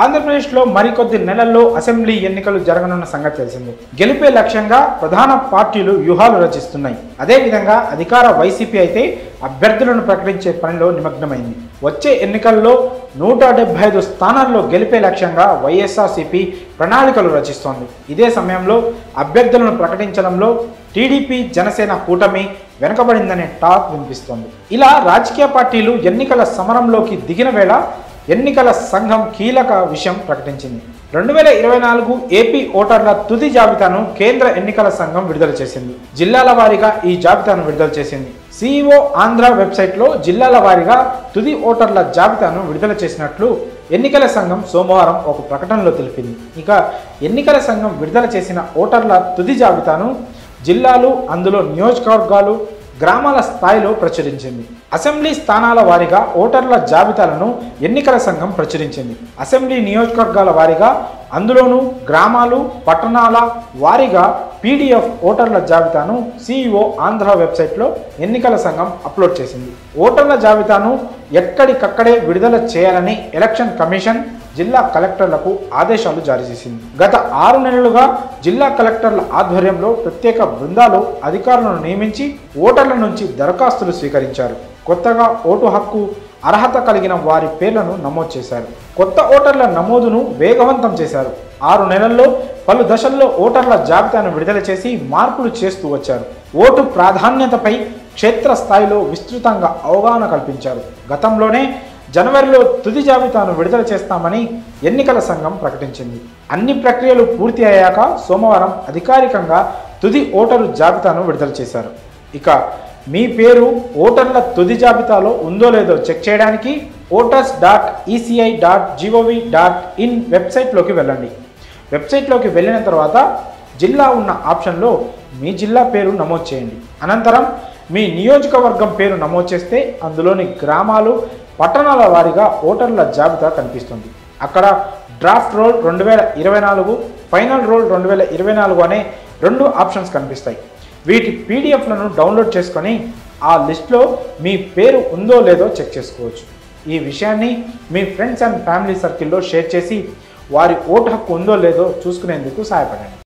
ఆంధ్రప్రదేశ్లో మరికొద్ది నెలల్లో అసెంబ్లీ ఎన్నికలు జరగనున్న సంగతి తెలిసింది. గెలిపే లక్ష్యంగా ప్రధాన పార్టీలు వ్యూహాలు రచిస్తున్నాయి. అదేవిధంగా అధికార వైసీపీ అయితే అభ్యర్థులను ప్రకటించే పనిలో నిమగ్నమైంది. వచ్చే ఎన్నికల్లో 175 స్థానాల్లో గెలిపే లక్ష్యంగా వైఎస్ఆర్సీపీ ప్రణాళికలు రచిస్తోంది. ఇదే సమయంలో అభ్యర్థులను ప్రకటించడంలో టీడీపీ జనసేన కూటమి వెనుకబడిందనే టాక్ వినిపిస్తోంది. ఇలా రాజకీయ పార్టీలు ఎన్నికల సమరంలోకి దిగిన వేళ ఎన్నికల సంఘం కీలక విషయం ప్రకటించింది. 2024 ఏపీ ఓటర్ల తుది జాబితాను కేంద్ర ఎన్నికల సంఘం విడుదల చేసింది. జిల్లాల వారీగా ఈ జాబితాను విడుదల చేసింది. సిఇఓ ఆంధ్ర వెబ్సైట్లో జిల్లాల వారీగా తుది ఓటర్ల జాబితాను విడుదల చేసినట్లు ఎన్నికల సంఘం సోమవారం ఒక ప్రకటనలో తెలిపింది. ఇక ఎన్నికల సంఘం విడుదల చేసిన ఓటర్ల తుది జాబితాను జిల్లాలు, అందులో నియోజకవర్గాలు, గ్రామాల స్థాయిలో ప్రచురించింది. అసెంబ్లీ స్థానాల వారీగా ఓటర్ల జాబితాలను ఎన్నికల సంఘం ప్రచురించింది. అసెంబ్లీ నియోజకవర్గాల వారీగా, అందులోనూ గ్రామాలు, పట్టణాల వారీగా పీడీఎఫ్ ఓటర్ల జాబితాను సిఇఓ ఆంధ్ర వెబ్సైట్లో ఎన్నికల సంఘం అప్లోడ్ చేసింది. ఓటర్ల జాబితాను ఎక్కడికక్కడే విడుదల చేయాలని ఎలక్షన్ కమిషన్ జిల్లా కలెక్టర్లకు ఆదేశాలు జారీ చేసింది. గత 6 నెలలుగా జిల్లా కలెక్టర్ల ఆధ్వర్యంలో ప్రత్యేక బృందాలు అధికారులను నియమించి ఓటర్ల నుంచి దరఖాస్తులు స్వీకరించారు. కొత్తగా ఓటు హక్కు అర్హత కలిగిన వారి పేర్లను నమోదు చేశారు. కొత్త ఓటర్ల నమోదును వేగవంతం చేశారు. 6 నెలల్లో పలు దశల్లో ఓటర్ల జాబితాను విడుదల చేసి మార్పులు చేస్తూ వచ్చారు. ఓటు ప్రాధాన్యతపై క్షేత్రస్థాయిలో విస్తృతంగా అవగాహన కల్పించారు. గతంలోనే జనవరిలో తుది జాబితాను విడుదల చేస్తామని ఎన్నికల సంఘం ప్రకటించింది. అన్ని ప్రక్రియలు పూర్తి అయ్యాక సోమవారం అధికారికంగా తుది ఓటరు జాబితాను విడుదల చేశారు. ఇక మీ పేరు ఓటర్ల తుది జాబితాలో ఉందో లేదో చెక్ చేయడానికి voters.eci.gov.in వెబ్సైట్లోకి వెళ్ళండి. వెబ్సైట్లోకి వెళ్ళిన తర్వాత జిల్లా ఉన్న ఆప్షన్లో మీ జిల్లా పేరు నమోదు చేయండి. అనంతరం మీ నియోజకవర్గం పేరు నమోదు చేస్తే అందులోని గ్రామాలు, పట్టణాల వారీగా ఓటర్ల జాబితా కనిపిస్తుంది. అక్కడ డ్రాఫ్ట్ రోల్ 2024, ఫైనల్ రోల్ 2024 అనే 2 ఆప్షన్స్ కనిపిస్తాయి. వీటి పీడిఎఫ్లను డౌన్లోడ్ చేసుకొని ఆ లిస్ట్లో మీ పేరు ఉందో లేదో చెక్ చేసుకోవచ్చు. ఈ విషయాన్ని మీ ఫ్రెండ్స్ అండ్ ఫ్యామిలీ సర్కిల్లో షేర్ చేసి వారి ఓటు హక్కు ఉందో లేదో చూసుకునేందుకు సహాయపడండి.